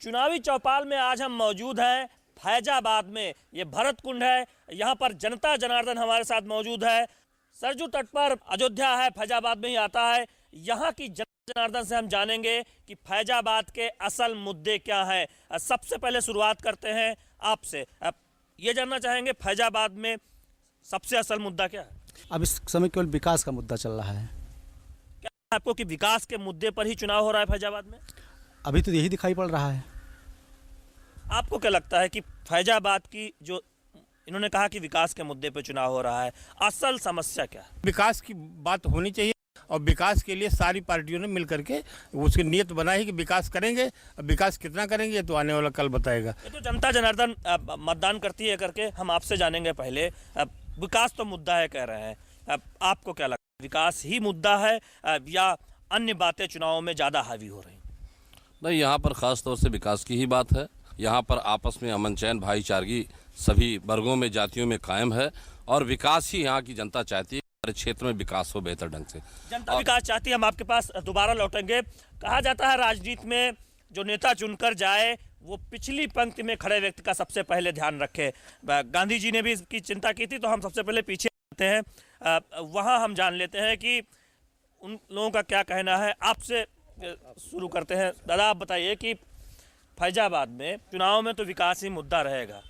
चुनावी चौपाल में आज हम मौजूद हैं फैजाबाद में। ये भरत कुंड है, यहाँ पर जनता जनार्दन हमारे साथ मौजूद है। सरजू तट पर अयोध्या है, फैजाबाद में ही आता है। यहाँ की जनता जनार्दन से हम जानेंगे कि फैजाबाद के असल मुद्दे क्या हैं। सबसे पहले शुरुआत करते हैं आपसे। ये जानना चाहेंगे फैजाबाद में सबसे असल मुद्दा क्या है? अब इस समय केवल विकास का मुद्दा चल रहा है। क्या आपको कि विकास के मुद्दे पर ही चुनाव हो रहा है फैजाबाद में? अभी तो यही दिखाई पड़ रहा है। आपको क्या लगता है कि फैजाबाद की जो इन्होंने कहा कि विकास के मुद्दे पर चुनाव हो रहा है, असल समस्या क्या है? विकास की बात होनी चाहिए और विकास के लिए सारी पार्टियों ने मिल करके उसकी नीयत बनाई कि विकास करेंगे। अब विकास कितना करेंगे तो आने वाला कल बताएगा। ये तो जनता जनार्दन मतदान करती है करके हम आपसे जानेंगे। पहले विकास तो मुद्दा है कह रहे हैं, आपको क्या लगता है विकास ही मुद्दा है या अन्य बातें चुनावों में ज़्यादा हावी हो रही? नहीं, यहाँ पर ख़ास तौर से विकास की ही बात है। यहाँ पर आपस में अमन चैन भाईचारगी सभी वर्गों में जातियों में कायम है और विकास ही यहाँ की जनता चाहती है। हमारे क्षेत्र में विकास हो बेहतर ढंग से। जनता विकास चाहती है। हम आपके पास दोबारा लौटेंगे। कहा जाता है राजनीति में जो नेता चुनकर जाए वो पिछली पंक्ति में खड़े व्यक्ति का सबसे पहले ध्यान रखे। गांधी जी ने भी इसकी चिंता की थी, तो हम सबसे पहले पीछे आते हैं। वहाँ हम जान लेते हैं कि उन लोगों का क्या कहना है। आपसे शुरू करते हैं। दादा, आप बताइए कि फैजाबाद में चुनाव में तो विकास ही मुद्दा रहेगा।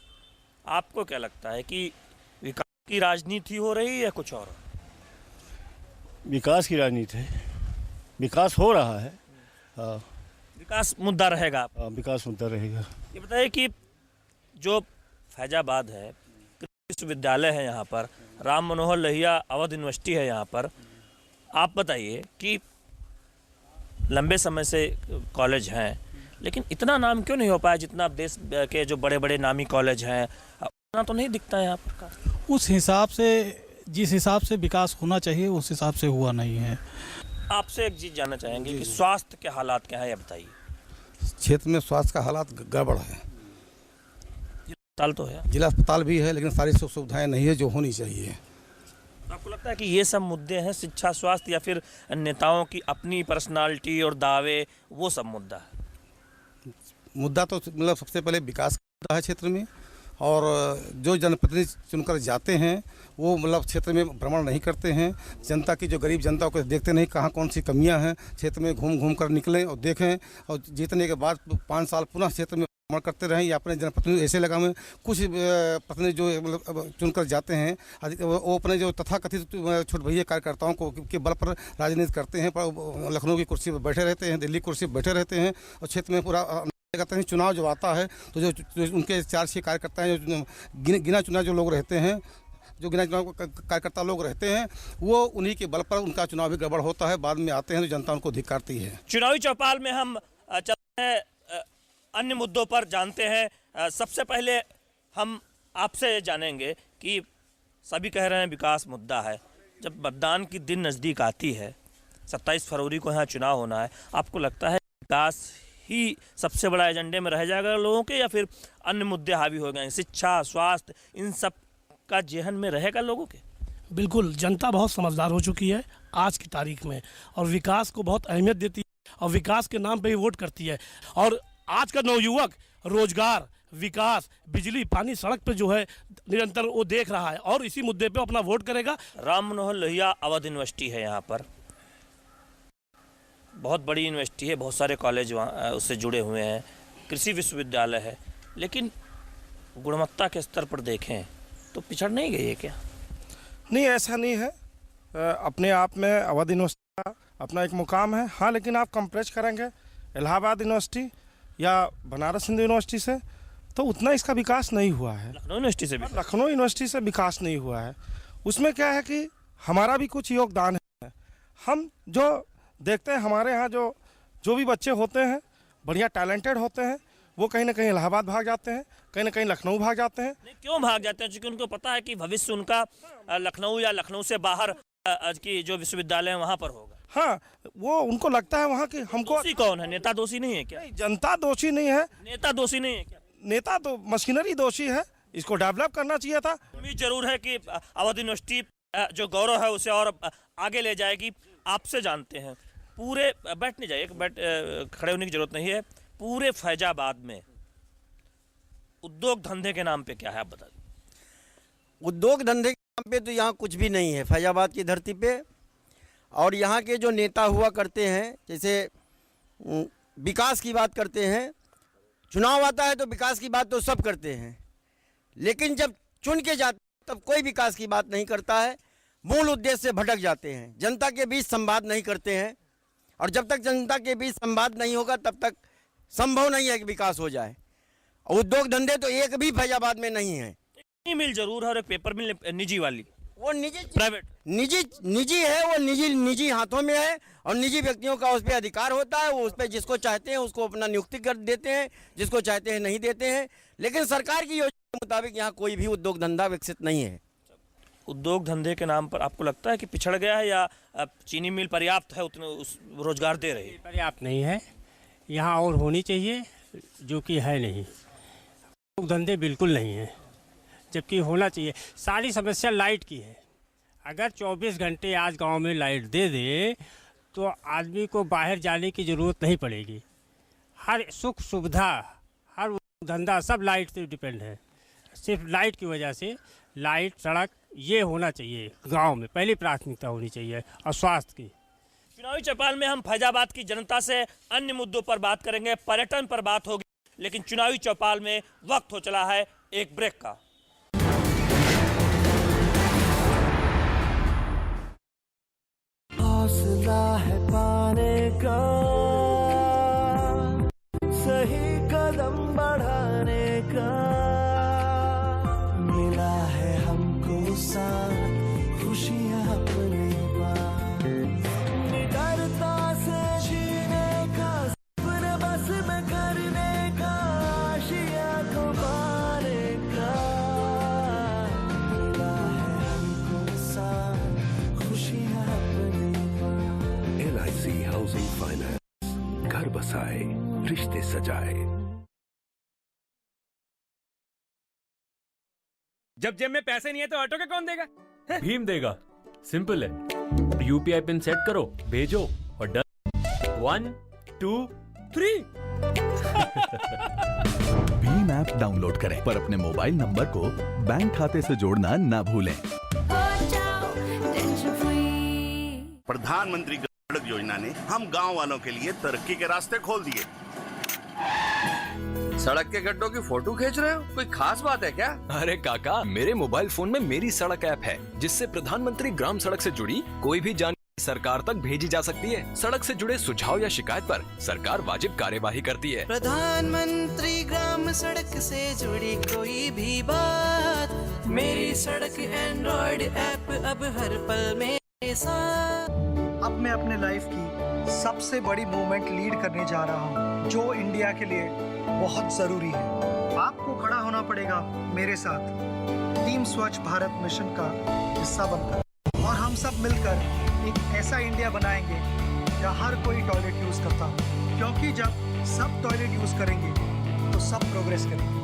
आपको क्या लगता है कि विकास की राजनीति हो रही है या कुछ और? विकास की राजनीति है, विकास हो रहा है। विकास मुद्दा रहेगा। विकास मुद्दा रहेगा। ये बताइए कि जो फैजाबाद है, विश्वविद्यालय है यहाँ पर, राम मनोहर लोहिया अवध यूनिवर्सिटी है यहाँ पर। आप बताइए कि लंबे समय से कॉलेज हैं, लेकिन इतना नाम क्यों नहीं हो पाया जितना देश के जो बड़े बड़े नामी कॉलेज हैं उतना तो नहीं दिखता है यहाँ पर का? उस हिसाब से, जिस हिसाब से विकास होना चाहिए उस हिसाब से हुआ नहीं है। आपसे एक चीज़ जानना चाहेंगे कि स्वास्थ्य के हालात क्या है, ये बताइए। क्षेत्र में स्वास्थ्य का हालात गड़बड़ है। अस्पताल तो है, जिला अस्पताल भी है, लेकिन सारी सुख सुविधाएं नहीं है जो होनी चाहिए। आपको लगता है कि ये सब मुद्दे हैं, शिक्षा, स्वास्थ्य, या फिर नेताओं की अपनी पर्सनालिटी और दावे, वो सब मुद्दा है? मुद्दा तो मतलब सबसे पहले विकास का मुद्दा है क्षेत्र में। और जो जनप्रतिनिधि चुनकर जाते हैं वो मतलब क्षेत्र में भ्रमण नहीं करते हैं। जनता की जो गरीब जनता को देखते नहीं, कहाँ कौन सी कमियां हैं, क्षेत्र में घूम घूम कर निकलें और देखें, और जीतने के बाद 5 साल पुनः क्षेत्र में भ्रमण करते रहें। या अपने जनप्रतिनिधि ऐसे लगा में कुछ प्रतिनिधि जो मतलब चुनकर जाते हैं वो अपने जो तथाकथित छोट भैया कार्यकर्ताओं को के बल पर राजनीति करते हैं, पर लखनऊ की कुर्सी पर बैठे रहते हैं, दिल्ली की कुर्सी पर बैठे रहते हैं और क्षेत्र में पूरा करते हैं। चुनाव जब आता है तो जो उनके 4-6 कार्यकर्ता हैं, जो गिना चुना जो लोग रहते हैं, जो गिना चुना कार्यकर्ता लोग रहते हैं, वो उन्हीं के बल पर उनका चुनाव भी गड़बड़ होता है। बाद में आते हैं तो जनता उनको धिक्कारती है। चुनावी चौपाल में हम चलते हैं, अन्य मुद्दों पर जानते हैं। सबसे पहले हम आपसे जानेंगे कि सभी कह रहे हैं विकास मुद्दा है। जब मतदान की दिन नज़दीक आती है, 27 फरवरी को यहाँ चुनाव होना है, आपको लगता है विकास ही सबसे बड़ा एजेंडे में रह जाएगा लोगों के, या फिर अन्य मुद्दे हावी हो गए, शिक्षा, स्वास्थ्य, इन सब का जेहन में रहेगा लोगों के? बिल्कुल, जनता बहुत समझदार हो चुकी है आज की तारीख में और विकास को बहुत अहमियत देती है और विकास के नाम पे ही वोट करती है। और आज का नवयुवक रोजगार, विकास, बिजली, पानी, सड़क पे जो है निरंतर वो देख रहा है और इसी मुद्दे पे अपना वोट करेगा। राम मनोहर लोहिया अवध यूनिवर्सिटी है यहाँ पर, बहुत बड़ी यूनिवर्सिटी है, बहुत सारे कॉलेज वहाँ उससे जुड़े हुए हैं, कृषि विश्वविद्यालय है, लेकिन गुणवत्ता के स्तर पर देखें तो पिछड़ नहीं गई है क्या? नहीं, ऐसा नहीं है। अपने आप में अवध यूनिवर्सिटी का अपना एक मुकाम है। हाँ, लेकिन आप कंपेयर करेंगे इलाहाबाद यूनिवर्सिटी या बनारस हिंदू यूनिवर्सिटी से तो उतना इसका विकास नहीं हुआ है। लखनऊ यूनिवर्सिटी से भी, लखनऊ यूनिवर्सिटी से विकास नहीं हुआ है। उसमें क्या है कि हमारा भी कुछ योगदान है। हम जो देखते हैं हमारे यहाँ जो भी बच्चे होते हैं बढ़िया टैलेंटेड होते हैं, वो कहीं ना कहीं इलाहाबाद भाग जाते हैं, कहीं ना कहीं लखनऊ भाग जाते हैं। नहीं, क्यों भाग जाते हैं? क्योंकि उनको पता है कि भविष्य उनका लखनऊ या लखनऊ से बाहर की जो विश्वविद्यालय है वहाँ पर होगा। हाँ, वो उनको लगता है वहाँ की हमको। दोषी कौन है? नेता दोषी नहीं है क्या? जनता दोषी नहीं है। नेता दोषी नहीं है क्या? नेता तो मशीनरी दोषी है, इसको डेवलप करना चाहिए था। उम्मीद जरूर है कि अवध यूनिवर्सिटी जो गौरव है उसे और आगे ले जाएगी। आपसे जानते हैं, पूरे बैठ नहीं जाइए, खड़े होने की जरूरत नहीं है, पूरे फैजाबाद में उद्योग धंधे के नाम पे क्या है, आप बता दीजिए। उद्योग धंधे के नाम पे तो यहाँ कुछ भी नहीं है फैजाबाद की धरती पे। और यहाँ के जो नेता हुआ करते हैं, जैसे विकास की बात करते हैं, चुनाव आता है तो विकास की बात तो सब करते हैं, लेकिन जब चुन के जाते तब कोई विकास की बात नहीं करता है, मूल उद्देश्य से भटक जाते हैं, जनता के बीच संवाद नहीं करते हैं। और जब तक जनता के बीच संवाद नहीं होगा तब तक संभव नहीं है कि विकास हो जाए। उद्योग धंधे तो एक भी फैजाबाद में नहीं है। मिल जरूर है और एक पेपर मिल निजी वाली, वो निजी प्राइवेट निजी है, वो निजी हाथों में है और निजी व्यक्तियों का उस पर अधिकार होता है। वो उस पर जिसको चाहते हैं उसको अपना नियुक्ति कर देते हैं, जिसको चाहते हैं नहीं देते हैं। लेकिन सरकार की योजना के मुताबिक यहाँ कोई भी उद्योग धंधा विकसित नहीं है। उद्योग धंधे के नाम पर आपको लगता है कि पिछड़ गया है या चीनी मिल पर्याप्त है, उतने उस रोजगार दे रही है? पर्याप्त नहीं है, यहाँ और होनी चाहिए, जो कि है नहीं। उद्योग धंधे बिल्कुल नहीं है, जबकि होना चाहिए। सारी समस्या लाइट की है। अगर 24 घंटे आज गांव में लाइट दे दे तो आदमी को बाहर जाने की ज़रूरत नहीं पड़ेगी। हर सुख सुविधा, हर धंधा सब लाइट से डिपेंड है। सिर्फ लाइट की वजह से, लाइट, सड़क, ये होना चाहिए गांव में, पहली प्राथमिकता होनी चाहिए। और स्वास्थ्य की। चुनावी चौपाल में हम फैजाबाद की जनता से अन्य मुद्दों पर बात करेंगे, पर्यटन पर बात होगी, लेकिन चुनावी चौपाल में वक्त हो चला है एक ब्रेक का। हौसला है पाने का, सही कदम बढ़ाने का, मिला है हमको साथ खुशियाँ अपने पास, निडरता से जीने का, सपने बस में करने का, आशिया को पाने का, मिला है हमको साथ खुशियाँ अपने पास। LIC हाउसिंग फाइनेंस, घर बसाए रिश्ते सजाए। जब जेब में पैसे नहीं है तो ऑटो का कौन देगा? भीम देगा, सिंपल है। यूपीआई पिन सेट करो, भेजो और डन। 1 2 3। भीम ऐप डाउनलोड करें, पर अपने मोबाइल नंबर को बैंक खाते से जोड़ना ना भूलें। प्रधानमंत्री सड़क योजना ने हम गांव वालों के लिए तरक्की के रास्ते खोल दिए। सड़क के गड्ढों की फोटो खींच रहे हो? कोई खास बात है क्या? अरे काका, मेरे मोबाइल फोन में मेरी सड़क ऐप है, जिससे प्रधानमंत्री ग्राम सड़क से जुड़ी कोई भी जानकारी सरकार तक भेजी जा सकती है। सड़क से जुड़े सुझाव या शिकायत पर सरकार वाजिब कार्यवाही करती है। प्रधानमंत्री ग्राम सड़क से जुड़ी कोई भी बात, मेरी सड़क एंड्रॉइड ऐप अब हर पल मेरे साथ। अब मैं अपने लाइफ की सबसे बड़ी मूवमेंट लीड करने जा रहा हूँ, जो इंडिया के लिए बहुत जरूरी है। आपको खड़ा होना पड़ेगा मेरे साथ, टीम स्वच्छ भारत मिशन का हिस्सा बनकर, और हम सब मिलकर एक ऐसा इंडिया बनाएंगे जहाँ हर कोई टॉयलेट यूज करता हो, क्योंकि जब सब टॉयलेट यूज करेंगे तो सब प्रोग्रेस करेंगे।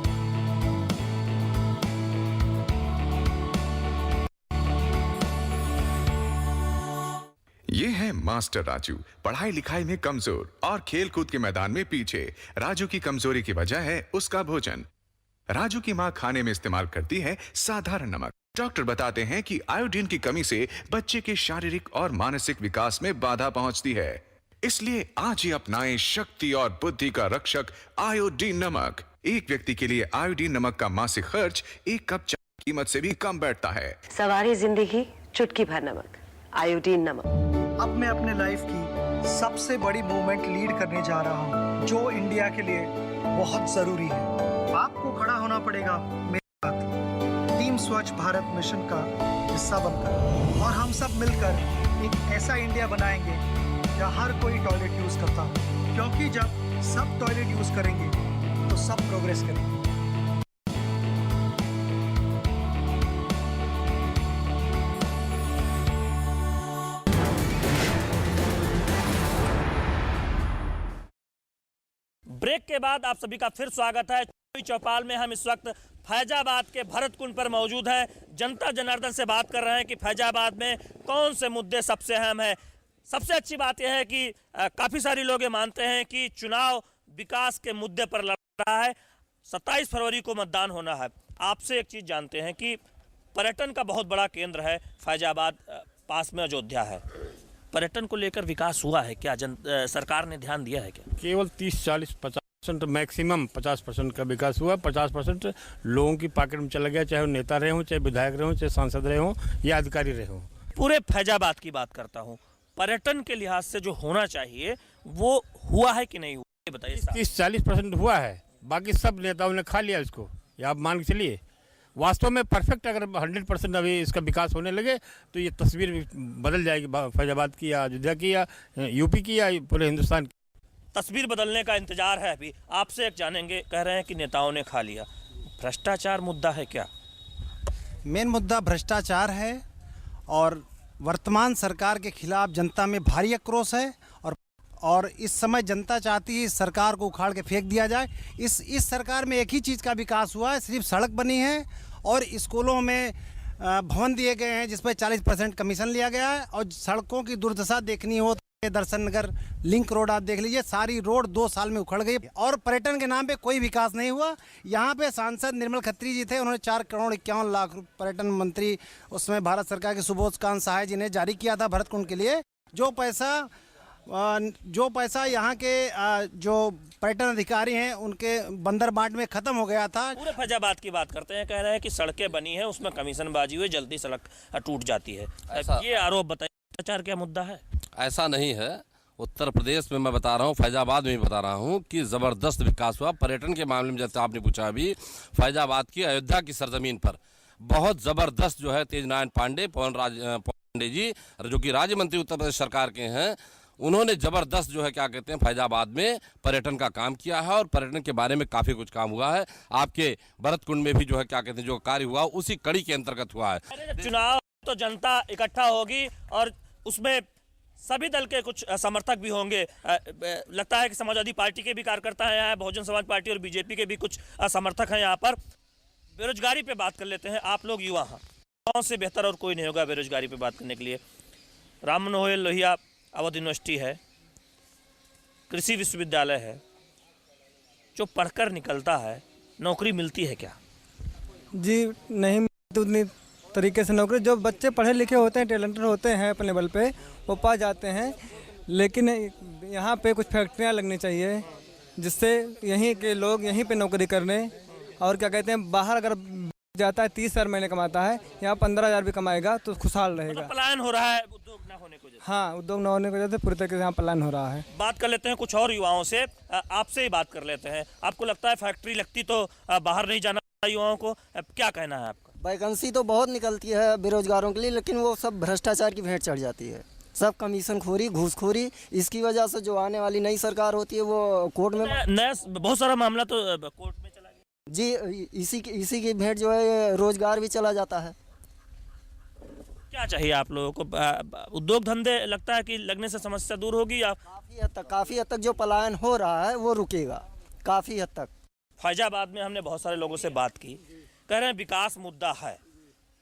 ये है मास्टर राजू, पढ़ाई लिखाई में कमजोर और खेल कूद के मैदान में पीछे। राजू की कमजोरी की वजह है उसका भोजन। राजू की मां खाने में इस्तेमाल करती है साधारण नमक। डॉक्टर बताते हैं कि आयोडीन की कमी से बच्चे के शारीरिक और मानसिक विकास में बाधा पहुंचती है। इसलिए आज ही अपनाएं शक्ति और बुद्धि का रक्षक आयोडीन नमक। एक व्यक्ति के लिए आयोडीन नमक का मासिक खर्च 1 कप चाय की कीमत से भी कम बैठता है। सवारी जिंदगी चुटकी भर नमक, आयोडीन नमक। अब मैं अपने लाइफ की सबसे बड़ी मूवमेंट लीड करने जा रहा हूँ, जो इंडिया के लिए बहुत जरूरी है। आपको खड़ा होना पड़ेगा मेरे साथ, टीम स्वच्छ भारत मिशन का हिस्सा बनकर, और हम सब मिलकर एक ऐसा इंडिया बनाएंगे जहाँ हर कोई टॉयलेट यूज करता हो, क्योंकि जब सब टॉयलेट यूज करेंगे तो सब प्रोग्रेस करेंगे। ब्रेक के बाद आप सभी का फिर स्वागत है। चुनावी चौपाल में हम इस वक्त फैजाबाद के भरत कुंड पर मौजूद हैं। जनता जनार्दन से बात कर रहे हैं कि फैजाबाद में कौन से मुद्दे सबसे अहम है। सबसे अच्छी बात यह है कि काफ़ी सारे लोग ये मानते हैं कि चुनाव विकास के मुद्दे पर लड़ रहा है। 27 फरवरी को मतदान होना है। आपसे एक चीज़ जानते हैं कि पर्यटन का बहुत बड़ा केंद्र है फैजाबाद, पास में अयोध्या है। पर्यटन को लेकर विकास हुआ है क्या? सरकार ने ध्यान दिया है क्या? केवल 30, 40, 50% मैक्सिमम 50% का विकास हुआ। 50% लोगों की पॉकेट में चला गया, चाहे वो नेता रहे हों, चाहे विधायक रहे हों, चाहे सांसद रहे हों या अधिकारी रहे हों। पूरे फैजाबाद की बात करता हूँ, पर्यटन के लिहाज से जो होना चाहिए वो हुआ है कि नहीं हुआ, ये बताइए। 30-40% हुआ है, बाकी सब नेताओं ने खा लिया इसको, या आप मान के चलिए। वास्तव में परफेक्ट अगर 100% अभी इसका विकास होने लगे तो ये तस्वीर बदल जाएगी फैजाबाद की, या अयोध्या की, या यूपी की, या पूरे हिंदुस्तान की। तस्वीर बदलने का इंतजार है अभी। आपसे एक जानेंगे, कह रहे हैं कि नेताओं ने खा लिया। भ्रष्टाचार मुद्दा है क्या? मेन मुद्दा भ्रष्टाचार है और वर्तमान सरकार के खिलाफ जनता में भारी आक्रोश है और इस समय जनता चाहती है इस सरकार को उखाड़ के फेंक दिया जाए। इस सरकार में एक ही चीज़ का विकास हुआ है, सिर्फ सड़क बनी है और स्कूलों में भवन दिए गए हैं जिस पर 40% कमीशन लिया गया है। और सड़कों की दुर्दशा देखनी हो तो दर्शन नगर लिंक रोड आप देख लीजिए, सारी रोड 2 साल में उखड़ गई। और पर्यटन के नाम पे कोई विकास नहीं हुआ। यहाँ पे सांसद निर्मल खत्री जी थे, उन्होंने 4,51,00,000 पर्यटन मंत्री उसमें भारत सरकार के सुबोध कांत सहाय जी ने जारी किया था भरतकुंड के लिए। जो पैसा यहाँ के जो पर्यटन अधिकारी हैं उनके बंदर बाट में ख़त्म हो गया था। पूरे फैजाबाद की बात करते हैं, कह रहे हैं कि सड़कें बनी है उसमें कमीशनबाजी हुई, जल्दी सड़क टूट जाती है। ये आरोप बताइए, भ्रष्टाचार क्या मुद्दा है? ऐसा नहीं है। उत्तर प्रदेश में मैं बता रहा हूँ, फैजाबाद में भी बता रहा हूँ कि ज़बरदस्त विकास हुआ पर्यटन के मामले में। जैसे आपने पूछा अभी, फैजाबाद की अयोध्या की सरजमीन पर बहुत ज़बरदस्त जो है तेज नारायण पांडे, पवन पांडे जी जो कि राज्य मंत्री उत्तर प्रदेश सरकार के हैं, उन्होंने ज़बरदस्त जो है क्या कहते हैं फैजाबाद में पर्यटन का काम किया है और पर्यटन के बारे में काफ़ी कुछ काम हुआ है। आपके भरतकुंड में भी जो है क्या कहते हैं जो कार्य हुआ उसी कड़ी के अंतर्गत हुआ है। चुनाव तो जनता इकट्ठा होगी और उसमें सभी दल के कुछ समर्थक भी होंगे। लगता है कि समाजवादी पार्टी के भी कार्यकर्ता हैं यहाँ, बहुजन समाज पार्टी और बीजेपी के भी कुछ समर्थक हैं यहाँ पर। बेरोजगारी पे बात कर लेते हैं। आप लोग युवा हैं, गाँव से बेहतर और कोई नहीं होगा बेरोजगारी पे बात करने के लिए। राम मनोहर लोहिया अवध यूनिवर्सिटी है, कृषि विश्वविद्यालय है, जो पढ़कर निकलता है नौकरी मिलती है क्या? जी नहीं मिलती उतनी तरीके से नौकरी। जो बच्चे पढ़े लिखे होते हैं, टैलेंटेड होते हैं अपने लेवल पे, वो पा जाते हैं। लेकिन यहाँ पे कुछ फैक्ट्रियाँ लगनी चाहिए जिससे यहीं के लोग यहीं पे नौकरी करने। और क्या कहते हैं, बाहर अगर जाता है 30,000 महीने कमाता है, यहाँ 15,000 भी कमाएगा तो खुशहाल रहेगा। तो पलायन हो रहा है उद्योग न होने की वजह से। हाँ, उद्योग न होने की वजह से पूरी तरीके से यहाँ पलायन हो रहा है। बात कर लेते हैं कुछ और युवाओं से, आपसे ही बात कर लेते हैं। आपको लगता है फैक्ट्री लगती तो बाहर नहीं जाना युवाओं को, क्या कहना है आपका? वैकेंसी तो बहुत निकलती है बेरोजगारों के लिए, लेकिन वो सब भ्रष्टाचार की भेंट चढ़ जाती है। सब कमीशन खोरी, घूसखोरी, इसकी वजह से जो आने वाली नई सरकार होती है वो कोर्ट में नया बहुत सारा मामला तो कोर्ट में चला गया जी। इसी की भेंट जो है रोजगार भी चला जाता है। क्या चाहिए आप लोगों को? उद्योग धंधे लगता है कि लगने से समस्या दूर होगी या? काफ़ी हद तक जो पलायन हो रहा है वो रुकेगा काफ़ी हद तक। फैजाबाद में हमने बहुत सारे लोगों से बात की, कह रहे हैं विकास मुद्दा है।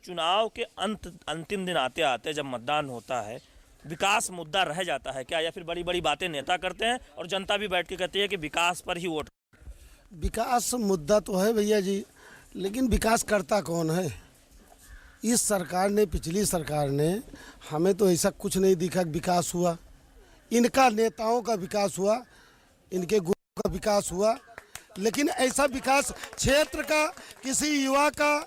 चुनाव के अंतिम दिन आते आते जब मतदान होता है विकास मुद्दा रह जाता है क्या, या फिर बड़ी बड़ी बातें नेता करते हैं और जनता भी बैठ के कहती है कि विकास पर ही वोट? विकास मुद्दा तो है भैया जी, लेकिन विकास करता कौन है? इस सरकार ने, पिछली सरकार ने हमें तो ऐसा कुछ नहीं दिखा विकास हुआ। इनका नेताओं का विकास हुआ, इनके गुरुओं का विकास हुआ, लेकिन ऐसा विकास क्षेत्र का, किसी युवा का,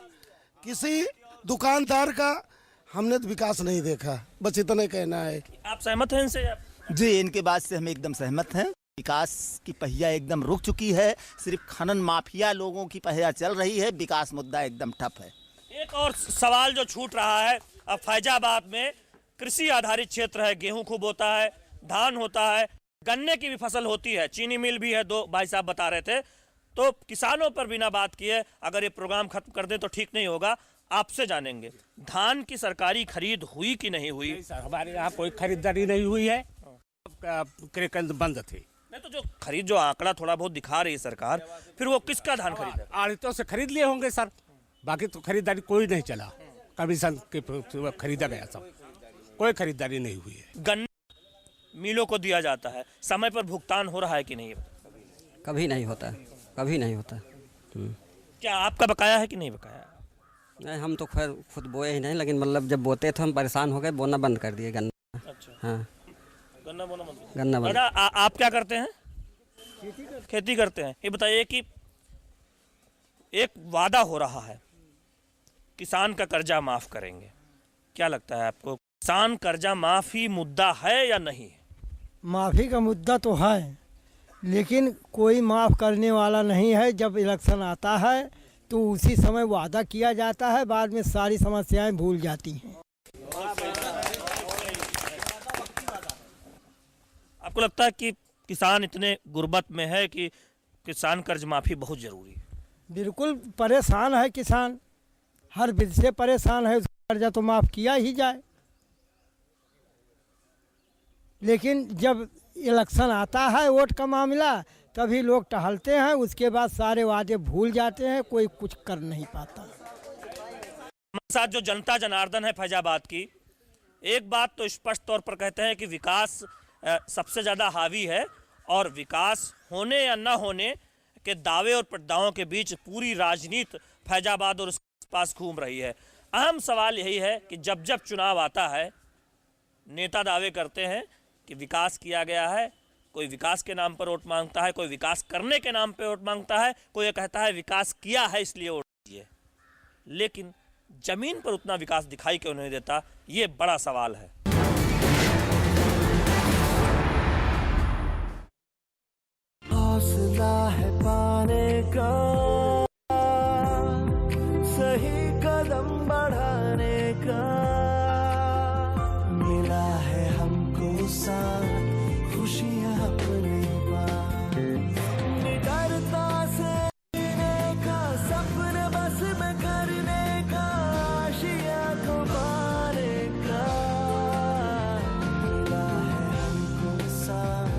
किसी दुकानदार का हमने तो विकास नहीं देखा। बस इतना कहना है। आप सहमत हैं इनसे? जी, इनके बात से हम एकदम सहमत हैं। विकास की पहिया एकदम रुक चुकी है, सिर्फ खनन माफिया लोगों की पहिया चल रही है, विकास मुद्दा एकदम ठप है। एक और सवाल जो छूट रहा है, अब फैजाबाद में कृषि आधारित क्षेत्र है, गेहूं खूब होता है, धान होता है, गन्ने की भी फसल होती है, चीनी मिल भी है, 2 भाई साहब बता रहे थे। तो किसानों पर बिना बात किए अगर ये प्रोग्राम खत्म कर दें तो ठीक नहीं होगा। आपसे जानेंगे, धान की सरकारी खरीद हुई कि नहीं हुई? नहीं सर, हमारे यहाँ कोई खरीदारी नहीं हुई है, केंद्र बंद थे। नहीं तो जो खरीद, जो आंकड़ा थोड़ा बहुत दिखा रही है सरकार, फिर वो किसका धान खरीद? आड़तों से खरीद लिए होंगे सर, बाकी तो खरीदारी कोई नहीं चला, कमीशन के खरीदा गया सब, कोई खरीदारी नहीं हुई है। गन्ना मिलों को दिया जाता है, समय पर भुगतान हो रहा है कि नहीं? कभी नहीं होता, कभी नहीं होता। क्या आपका बकाया है कि नहीं बकाया? नहीं, हम तो खैर खुद बोए ही नहीं, लेकिन मतलब जब बोते थे हम परेशान हो गए, बोना बंद कर दिए गन्ना। अच्छा। हाँ, गन्ना बोना बंद? गन्ना बंद। आप क्या करते हैं? खेती करते हैं। ये बताइए कि एक वादा हो रहा है, किसान का कर्जा माफ करेंगे, क्या लगता है आपको किसान कर्जा माफी मुद्दा है या नहीं? माफ़ी का मुद्दा तो है, लेकिन कोई माफ़ करने वाला नहीं है। जब इलेक्शन आता है तो उसी समय वादा किया जाता है, बाद में सारी समस्याएं भूल जाती हैं। आपको लगता है कि किसान इतने गुर्बत में है कि किसान कर्ज माफी बहुत जरूरी है? बिल्कुल परेशान है किसान, हर विध से परेशान है, उसका कर्जा तो माफ़ किया ही जाए। लेकिन जब इलेक्शन आता है, वोट का मामला, तभी लोग टहलते हैं, उसके बाद सारे वादे भूल जाते हैं, कोई कुछ कर नहीं पाता। हमारे साथ जो जनता जनार्दन है फैजाबाद की, एक बात तो स्पष्ट तौर पर कहते हैं कि विकास सबसे ज़्यादा हावी है, और विकास होने या न होने के दावे और प्रदावों के बीच पूरी राजनीति फैजाबाद और उसके आसपास घूम रही है। अहम सवाल यही है कि जब जब चुनाव आता है, नेता दावे करते हैं कि विकास किया गया है, कोई विकास के नाम पर वोट मांगता है, कोई विकास करने के नाम पर वोट मांगता है, कोई ये कहता है विकास किया है इसलिए वोट दीजिए, लेकिन जमीन पर उतना विकास दिखाई क्यों नहीं देता, ये बड़ा सवाल है। हौसला है पाने का, सही कदम बढ़ाने का, मिला है हमको साथ खुशियाँ अपने पास, निडरता से जीने का, सपने बस में करने का, आशियाँ को पाने का, मिला है हमको साथ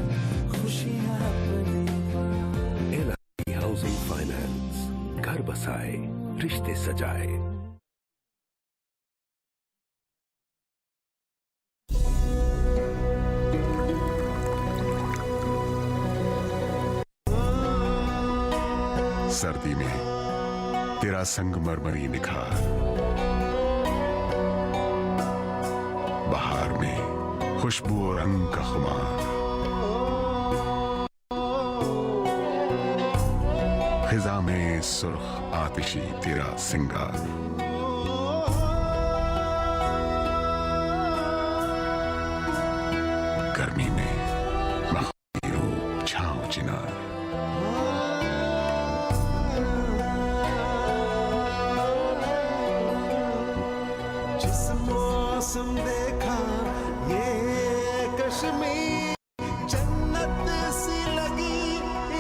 खुशियाँ अपने पास। एलआईसी हाउसिंग फाइनेंस, घर बसाए रिश्ते सजाए। सर्दी में तेरा संगमरमरी निखार, बहार में खुशबू और रंग का खुमार, खिजा में सुर्ख आतिशी तेरा सिंगार, गर्मी में मखमली रूप छांव चिनार, जिस मौसम देखा ये कश्मीर, जन्नत सी लगी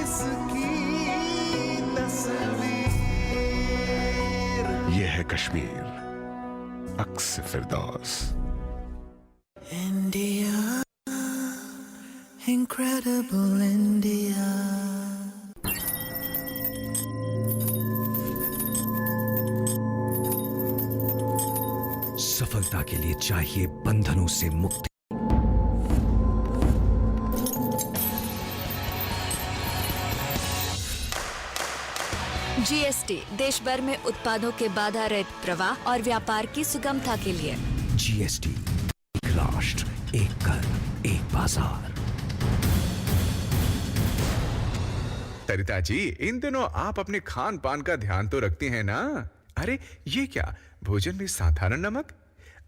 इसकी तस्वीर। ये है कश्मीर, अक्स फिरदौस। India, incredible India. सफलता के लिए चाहिए बंधनों से मुक्ति। जीएसटी देश भर में उत्पादों के बाधा रहित प्रवाह और व्यापार की सुगमता के लिए। जीएसटी, एक राष्ट्र, एक कर, एक बाजार। सरिता जी, इन दिनों आप अपने खान पान का ध्यान तो रखती हैं ना? अरे ये क्या, भोजन में साधारण नमक?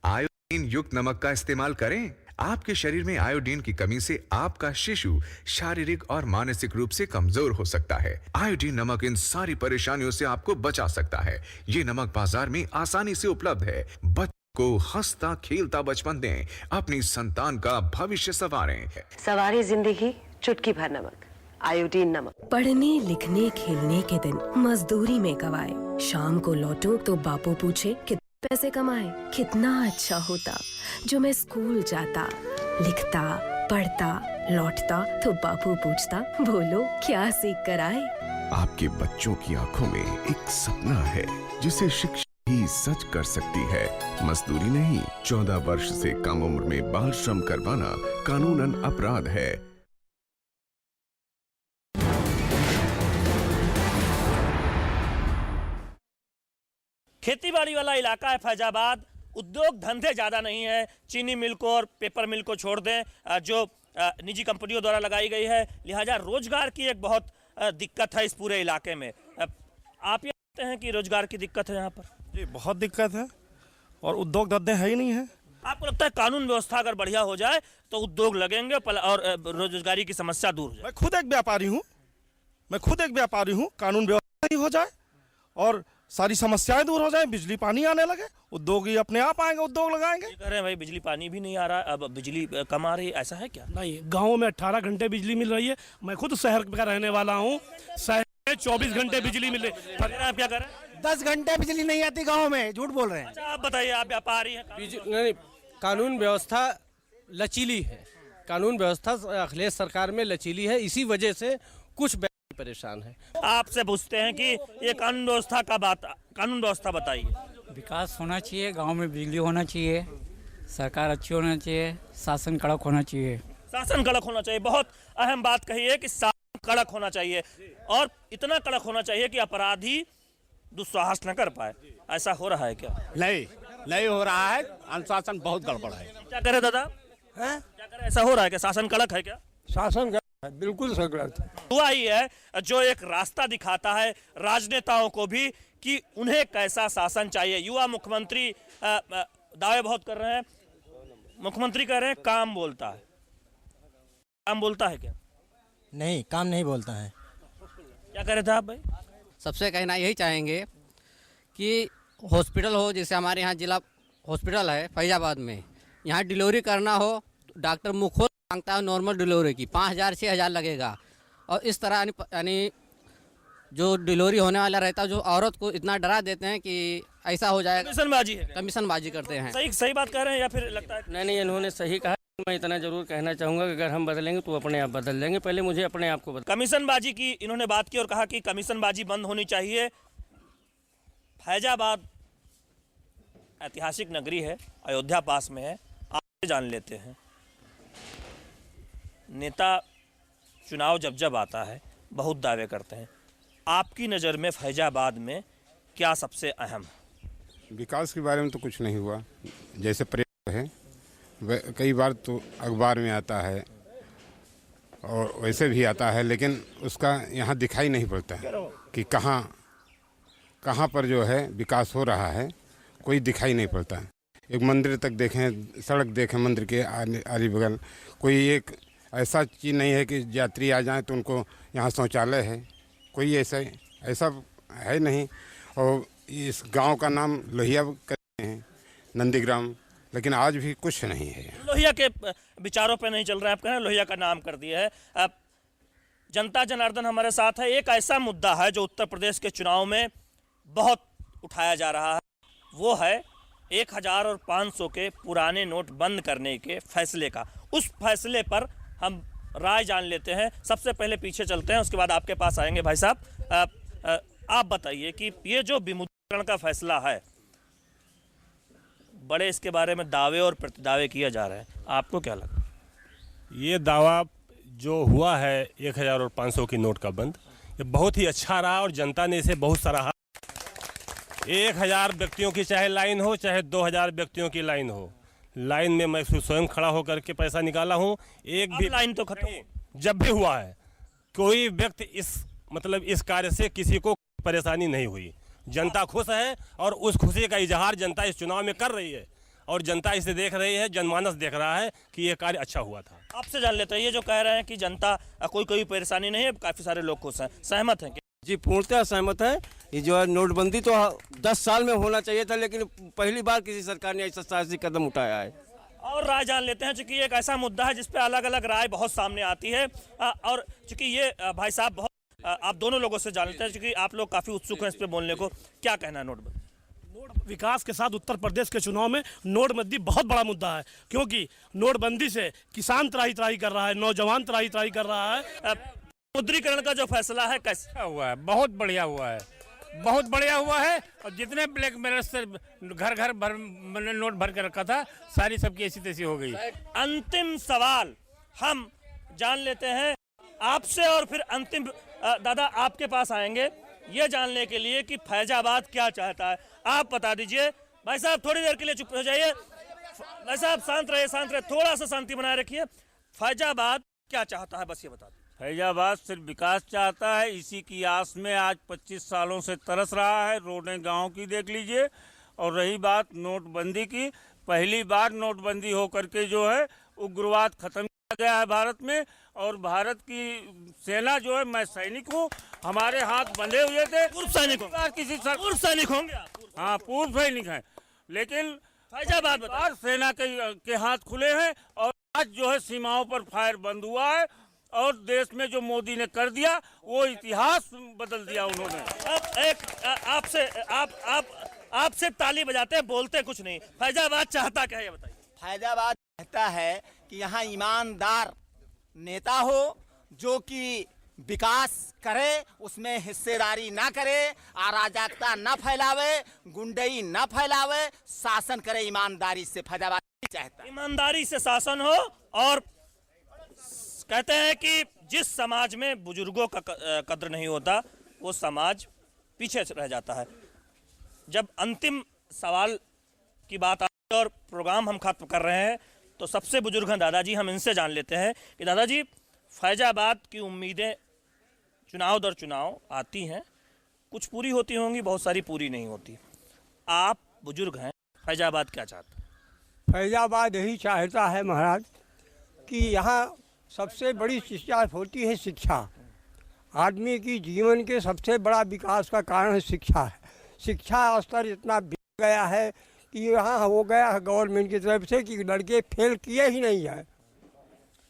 आयोडीन युक्त नमक का इस्तेमाल करें। आपके शरीर में आयोडीन की कमी से आपका शिशु शारीरिक और मानसिक रूप से कमजोर हो सकता है। आयोडीन नमक इन सारी परेशानियों से आपको बचा सकता है। ये नमक बाजार में आसानी से उपलब्ध है। बच्चों को हंसता खेलता बचपन दें, अपनी संतान का भविष्य संवारें। सवारी जिंदगी चुटकी भर नमक, आयोडीन नमक। पढ़ने लिखने खेलने के दिन मजदूरी में गवाए, शाम को लौटो तो बापू पूछे कितने पैसे कमाए। कितना अच्छा होता जो मैं स्कूल जाता, लिखता, पढ़ता, लौटता तो बापू पूछता बोलो क्या सीख कर आए। आपके बच्चों की आंखों में एक सपना है जिसे शिक्षा ही सच कर सकती है। मजदूरी नहीं, 14 वर्ष से कम उम्र में बाल श्रम करवाना कानूनन अपराध है। खेतीबाड़ी वाला इलाका है फैजाबाद, उद्योग धंधे ज़्यादा नहीं है। चीनी मिल को और पेपर मिल को छोड़ दें जो निजी कंपनियों द्वारा लगाई गई है, लिहाजा रोजगार की एक बहुत दिक्कत है इस पूरे इलाके में। आप ये कहते हैं कि रोजगार की दिक्कत है यहाँ पर? जी बहुत दिक्कत है और उद्योग धंधे है ही नहीं है। आपको लगता है कानून व्यवस्था अगर बढ़िया हो जाए तो उद्योग लगेंगे और रोजगारी की समस्या दूर हो जाए? मैं खुद एक व्यापारी हूँ, कानून व्यवस्था ही हो जाए और सारी समस्याएं दूर हो जाए, बिजली पानी आने लगे, उद्योग ही अपने आप आएंगे, उद्योग लगाएंगे। कह रहे हैं भाई बिजली पानी भी नहीं आ रहा, अब बिजली कम आ रही है, ऐसा है क्या? नहीं, गाँव में 18 घंटे बिजली मिल रही है। मैं खुद शहर का रहने वाला हूँ, शहर में 24 घंटे बिजली मिल रही है। आप क्या कर रहे हैं? 10 घंटे बिजली नहीं आती गाँव में, झूठ बोल रहे हैं। अच्छा आप बताइए, आप व्यापारी हैं? नहीं, कानून व्यवस्था लचीली है, कानून व्यवस्था अखिलेश सरकार में लचीली है, इसी वजह से कुछ परेशान है। आपसे पूछते हैं कि ये कानून व्यवस्था बताइए। विकास होना चाहिए, गांव में बिजली होना चाहिए, सरकार अच्छी होना चाहिए, शासन कड़क होना चाहिए। शासन कड़क होना चाहिए, बहुत अहम बात कही है कि शासन कड़क होना चाहिए और इतना कड़क होना चाहिए कि अपराधी दुस्साहस न कर पाए। ऐसा हो रहा है क्या? नहीं हो रहा है, अनुशासन बहुत गड़बड़ है। क्या करे दादा, क्या करे, ऐसा हो रहा है क्या? शासन कड़क है क्या? शासन बिल्कुल गलत हुआ ही है जो एक रास्ता दिखाता है राजनेताओं को भी कि उन्हें कैसा शासन चाहिए। युवा मुख्यमंत्री दावे बहुत कर रहे हैं, मुख्यमंत्री कह रहे हैं काम बोलता है। काम बोलता है क्या? नहीं, काम नहीं बोलता है। क्या कह रहे थे आप भाई? सबसे कहना यही चाहेंगे कि हॉस्पिटल हो, जैसे हमारे यहाँ जिला हॉस्पिटल है फैजाबाद में, यहाँ डिलीवरी करना हो, डॉक्टर मुख मांगता है नॉर्मल डिलीवरी की 5000 6000 लगेगा, और इस तरह यानी जो डिलीवरी होने वाला रहता है, जो औरत को इतना डरा देते हैं कि ऐसा हो जाएगा। कमीशनबाजी करते हैं। सही बात कह रहे हैं या फिर लगता है? नहीं, इन्होंने सही कहा। मैं इतना जरूर कहना चाहूँगा कि अगर हम बदलेंगे तो अपने आप बदल लेंगे, पहले मुझे अपने आप को बदल। कमीशनबाजी की इन्होंने बात की और कहा कि कमीशनबाजी बंद होनी चाहिए। फैजाबाद ऐतिहासिक नगरी है, अयोध्या पास में है। आप जान लेते हैं, नेता चुनाव जब आता है बहुत दावे करते हैं। आपकी नज़र में फैजाबाद में क्या सबसे अहम है? विकास के बारे में तो कुछ नहीं हुआ। जैसे प्रयास है कई बार तो अखबार में आता है और वैसे भी आता है, लेकिन उसका यहाँ दिखाई नहीं पड़ता है कि कहाँ पर जो है विकास हो रहा है, कोई दिखाई नहीं पड़ता है। एक मंदिर तक देखें, सड़क देखें, मंदिर के आली बगल कोई एक ऐसा चीज़ नहीं है कि यात्री आ जाएं तो उनको यहाँ शौचालय है, कोई ऐसा है नहीं। और इस गांव का नाम लोहिया करते हैं, नंदीग्राम, लेकिन आज भी कुछ नहीं है। लोहिया के विचारों पे नहीं चल रहा है, आप कह रहे हैं लोहिया का नाम कर दिया है। अब जनता जनार्दन हमारे साथ है। एक ऐसा मुद्दा है जो उत्तर प्रदेश के चुनाव में बहुत उठाया जा रहा है, वो है 1000 और 500 के पुराने नोट बंद करने के फैसले का। उस फैसले पर हम राय जान लेते हैं। सबसे पहले पीछे चलते हैं, उसके बाद आपके पास आएंगे। भाई साहब आप बताइए कि ये जो विमुद्रीकरण का फैसला है, बड़े इसके बारे में दावे और प्रतिदावे किए जा रहे हैं, आपको क्या लगा? ये दावा जो हुआ है 1000 और 500 की नोट का बंद, ये बहुत ही अच्छा रहा और जनता ने इसे बहुत सराहा। 1000 व्यक्तियों की चाहे लाइन हो, चाहे 2000 व्यक्तियों की लाइन हो, लाइन में मैं स्वयं खड़ा होकर के पैसा निकाला हूँ। एक भी लाइन तो खत्म जब भी हुआ है, कोई व्यक्ति इस कार्य से किसी को परेशानी नहीं हुई। जनता खुश है और उस खुशी का इजहार जनता इस चुनाव में कर रही है और जनता इसे देख रही है, जनमानस देख रहा है कि ये कार्य अच्छा हुआ था। आपसे जान लेते हैं, ये जो कह रहे हैं कि जनता कोई परेशानी नहीं है, काफी सारे लोग खुश हैं, सहमत हैं? जी पूर्णतः सहमत है। ये जो है नोटबंदी तो 10 साल में होना चाहिए था, लेकिन पहली बार किसी सरकार ने ऐसा साहसिक कदम उठाया है। और राय जान लेते हैं, चूंकि एक ऐसा मुद्दा है जिस पे अलग अलग राय बहुत सामने आती है, और चूंकि ये भाई साहब बहुत आप दोनों लोगों से जान लेते हैं, चूंकि आप लोग काफी उत्सुक हैं इस पे बोलने को, क्या कहना है नोटबंदी? विकास के साथ उत्तर प्रदेश के चुनाव में नोटबंदी बहुत बड़ा मुद्दा है, क्योंकि नोटबंदी से किसान त्राही कर रहा है, नौजवान त्राही कर रहा है। विमुद्रीकरण का जो फैसला है कैसा हुआ है? बहुत बढ़िया हुआ है, बहुत बढ़िया हुआ है। और जितने ब्लैक मेलर से घर भर नोट भर के रखा था, सारी सबकी ऐसी तैसी हो गई। अंतिम सवाल हम जान लेते हैं आपसे और फिर अंतिम दादा आपके पास आएंगे। ये जानने के लिए कि फैजाबाद क्या चाहता है। आप बता दीजिए। भाई साहब थोड़ी देर के लिए चुप हो जाइए। भाई साहब शांत रहे, थोड़ा सा शांति बनाए रखिए। फैजाबाद क्या चाहता है, बस ये बता दीजिए। फैजाबाद सिर्फ विकास चाहता है, इसी की आस में आज 25 सालों से तरस रहा है। रोडें गांव की देख लीजिए। और रही बात नोटबंदी की, पहली बार नोटबंदी होकर के जो है उग्रवाद खत्म किया गया है भारत में। और भारत की सेना जो है, मैं सैनिक हूँ, हमारे हाथ बंधे हुए थे। पूर्व सैनिक पूर्व सैनिक होंगे। हाँ, पूर्व सैनिक हैं, लेकिन फैजाबाद सेना के हाथ खुले हैं। और आज जो है सीमाओं पर फायर बंद हुआ है। और देश में जो मोदी ने कर दिया वो इतिहास बदल दिया उन्होंने। अब एक आपसे ताली बजाते हैं, बोलते कुछ नहीं। फैजाबाद चाहता क्या है ये बताइए। फैजाबाद कहता है कि यहाँ ईमानदार नेता हो जो कि विकास करे, उसमें हिस्सेदारी ना करे, अराजकता ना फैलावे, गुंडई ना फैलावे, शासन करे ईमानदारी से। फैजाबाद चाहता है ईमानदारी से शासन हो। और कहते हैं कि जिस समाज में बुजुर्गों का कद्र नहीं होता वो समाज पीछे रह जाता है। जब अंतिम सवाल की बात आती है और प्रोग्राम हम खत्म कर रहे हैं तो सबसे बुजुर्ग हैं दादाजी। हम इनसे जान लेते हैं कि दादाजी, फैजाबाद की उम्मीदें चुनाव दर चुनाव आती हैं, कुछ पूरी होती होंगी, बहुत सारी पूरी नहीं होती। आप बुजुर्ग हैं, फैजाबाद क्या चाहते हैं? फैजाबाद यही चाहता है महाराज कि यहाँ सबसे बड़ी शिक्षा होती है शिक्षा। आदमी की जीवन के सबसे बड़ा विकास का कारण है शिक्षा है। शिक्षा स्तर इतना बिगड़ गया है कि यहाँ हो गया है गवर्नमेंट की तरफ से कि लड़के फेल किए ही नहीं है।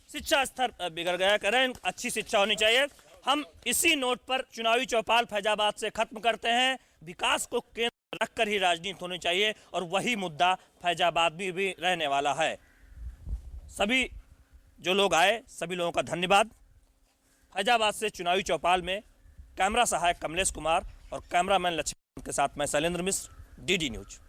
शिक्षा स्तर बिगड़ गया, करें अच्छी शिक्षा होनी चाहिए। हम इसी नोट पर चुनावी चौपाल फैजाबाद से खत्म करते हैं। विकास को केंद्र रखकर ही राजनीति होनी चाहिए और वही मुद्दा फैजाबाद में भी रहने वाला है। सभी जो लोग आए, सभी लोगों का धन्यवाद। फैजाबाद से चुनावी चौपाल में कैमरा सहायक कमलेश कुमार और कैमरामैन लक्ष्मण के साथ मैं शैलेंद्र मिश्र, DD न्यूज।